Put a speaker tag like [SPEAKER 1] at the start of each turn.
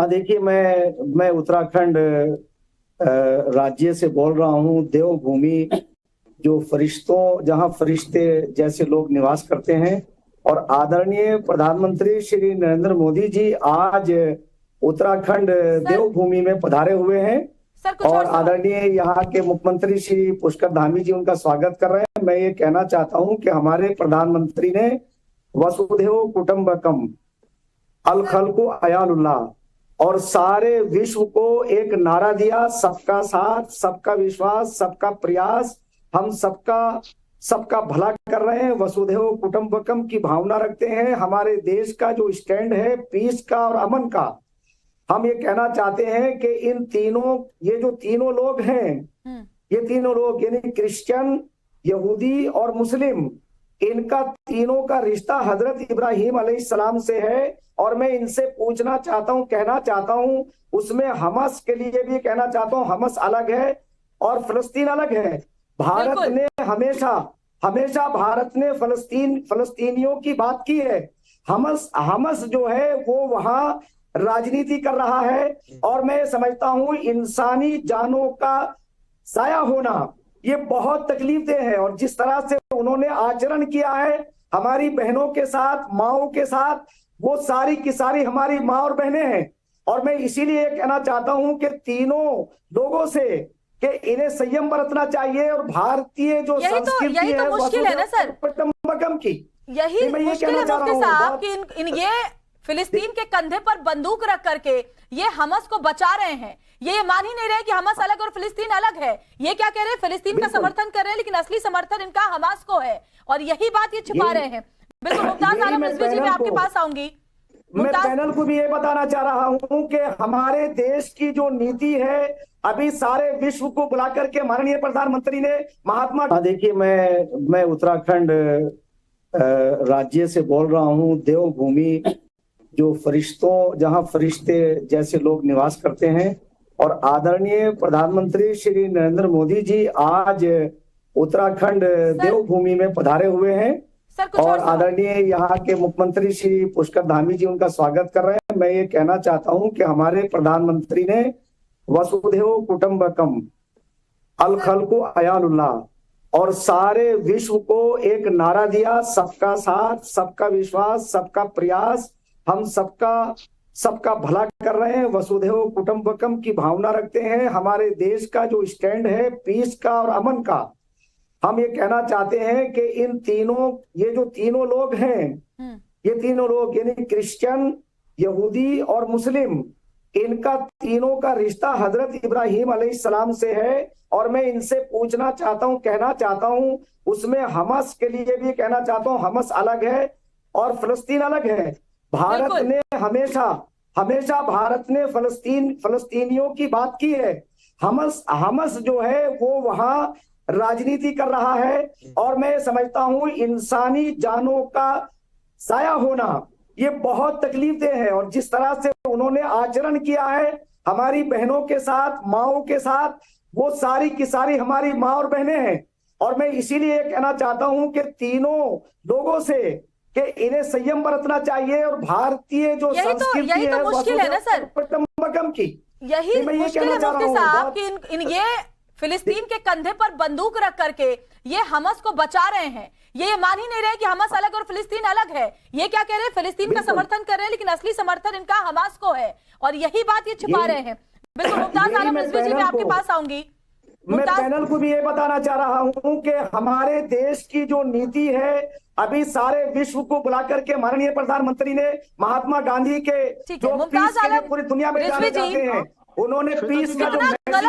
[SPEAKER 1] हाँ, देखिए मैं उत्तराखंड राज्य से बोल रहा हूँ। देवभूमि जो फरिश्तों जहाँ फरिश्ते जैसे लोग निवास करते हैं, और आदरणीय प्रधानमंत्री श्री नरेंद्र मोदी जी आज उत्तराखंड देवभूमि में पधारे हुए हैं।
[SPEAKER 2] सर कुछ
[SPEAKER 1] और
[SPEAKER 2] और
[SPEAKER 1] आदरणीय यहाँ के मुख्यमंत्री श्री पुष्कर धामी जी उनका स्वागत कर रहे हैं। मैं ये कहना चाहता हूँ कि हमारे प्रधानमंत्री ने वसुधैव कुटुंबकम अल खल्कु अयालुल्लाह और सारे विश्व को एक नारा दिया, सबका साथ, सबका विश्वास, सबका प्रयास। हम सबका भला कर रहे हैं, वसुधैव कुटुंबकम की भावना रखते हैं। हमारे देश का जो स्टैंड है पीस का और अमन का, हम ये कहना चाहते हैं कि ये जो तीनों लोग हैं, ये तीनों लोग यानी क्रिश्चियन, यहूदी और मुस्लिम, इनका तीनों का रिश्ता हजरत इब्राहिम अलैहिस्सलाम से है। और मैं इनसे पूछना चाहता हूं, कहना चाहता हूं, उसमें हमास के लिए भी कहना चाहता हूं, हमास अलग है और फलस्तीन अलग है। भारत ने हमेशा भारत ने फलस्तीनियों की बात की है। हमास जो है वो वहां राजनीति कर रहा है। और मैं समझता हूं इंसानी जानों का जाया होना ये बहुत तकलीफदेह है। और जिस तरह से उन्होंने आचरण किया है हमारी बहनों के साथ, माओ के साथ, वो सारी की सारी हमारी माँ और बहनें हैं। और मैं इसीलिए कहना चाहता हूं कि तीनों लोगों से कि इन्हें संयम बरतना चाहिए। और भारतीय जो संस्कृति
[SPEAKER 2] यही तो मुश्किल है ना सर,
[SPEAKER 1] कुटुंबकम की,
[SPEAKER 2] यही मुश्किल है मुफ्ती साहब कि ये फिलिस्तीन के कंधे पर बंदूक रख करके ये हमास को बचा रहे हैं। ये मान ही नहीं रहे कि हमास अलग और फिलिस्तीन अलग है। ये क्या कह रहे हैं, फिलिस्तीन का समर्थन कर रहे हैं, लेकिन असली समर्थन इनका हमास को है। और यही बात ये छुपा रहे हैं। बिल्कुल, मुमताज आलम रिजवी जी, मैं आपके पास आऊंगी।
[SPEAKER 1] मैं पैनल को भी ये बताना चाह रहा हूं कि हमारे देश की जो नीति है, अभी सारे विश्व को बुला करके माननीय प्रधानमंत्री ने महात्मा, देखिए मैं उत्तराखंड राज्य से बोल रहा हूं। देवभूमि जो फरिश्तों जहाँ फरिश्ते जैसे लोग निवास करते हैं, और आदरणीय प्रधानमंत्री श्री नरेंद्र मोदी जी आज उत्तराखंड देवभूमि में पधारे हुए हैं। और आदरणीय यहाँ के मुख्यमंत्री श्री पुष्कर धामी जी उनका स्वागत कर रहे हैं। मैं ये कहना चाहता हूँ कि हमारे प्रधानमंत्री ने वसुधैव कुटुंबकम अल खल्कु अयालुल्लाह और सारे विश्व को एक नारा दिया, सबका साथ, सबका विश्वास, सबका प्रयास। हम सबका भला कर रहे हैं, वसुधैव कुटुंबकम की भावना रखते हैं। हमारे देश का जो स्टैंड है पीस का और अमन का, हम ये कहना चाहते हैं कि ये जो तीनों लोग हैं, ये तीनों लोग यानी क्रिश्चियन, यहूदी और मुस्लिम, इनका तीनों का रिश्ता हजरत इब्राहिम अलैहिस्सलाम से है। और मैं इनसे पूछना चाहता हूं, कहना चाहता हूं, उसमें हमास के लिए भी कहना चाहता हूं, हमास अलग है और फलस्तीन अलग है। भारत ने हमेशा भारत ने फलस्तीनियों की बात की है। हमास जो है वो वहां राजनीति कर रहा है। और मैं समझता हूं इंसानी जानों का जाया होना ये बहुत तकलीफदेह है। और जिस तरह से उन्होंने आचरण किया है हमारी बहनों के साथ, माओ के साथ, वो सारी की सारी हमारी माँ और बहनें हैं। और मैं इसीलिए कहना चाहता हूं कि तीनों लोगों से कि इन्हें संयम बरतना चाहिए। और भारतीय जो संस्कृति
[SPEAKER 2] यही तो मुश्किल है ना सर,
[SPEAKER 1] कुटुंबकम की,
[SPEAKER 2] यही मुश्किल है मुफ्ती साहब कि ये फिलिस्तीन के कंधे पर बंदूक रख करके ये हमास को बचा रहे हैं। ये मान ही नहीं रहे कि हमास अलग और फिलिस्तीन अलग है। ये क्या कह रहे हैं, फिलिस्तीन का समर्थन कर रहे हैं, लेकिन असली समर्थन इनका हमास को है। और यही बात ये छुपा रहे हैं। बिल्कुल, मुमताज आलम रिजवी जी, मैं आपके पास आऊंगी।
[SPEAKER 1] मैं पैनल को भी ये बताना चाह रहा हूं कि हमारे देश की जो नीति है, अभी सारे विश्व को बुला करके माननीय प्रधानमंत्री ने महात्मा गांधी के जो पीस के लिए पूरी दुनिया में जाने जाते हैं, उन्होंने पीस का जो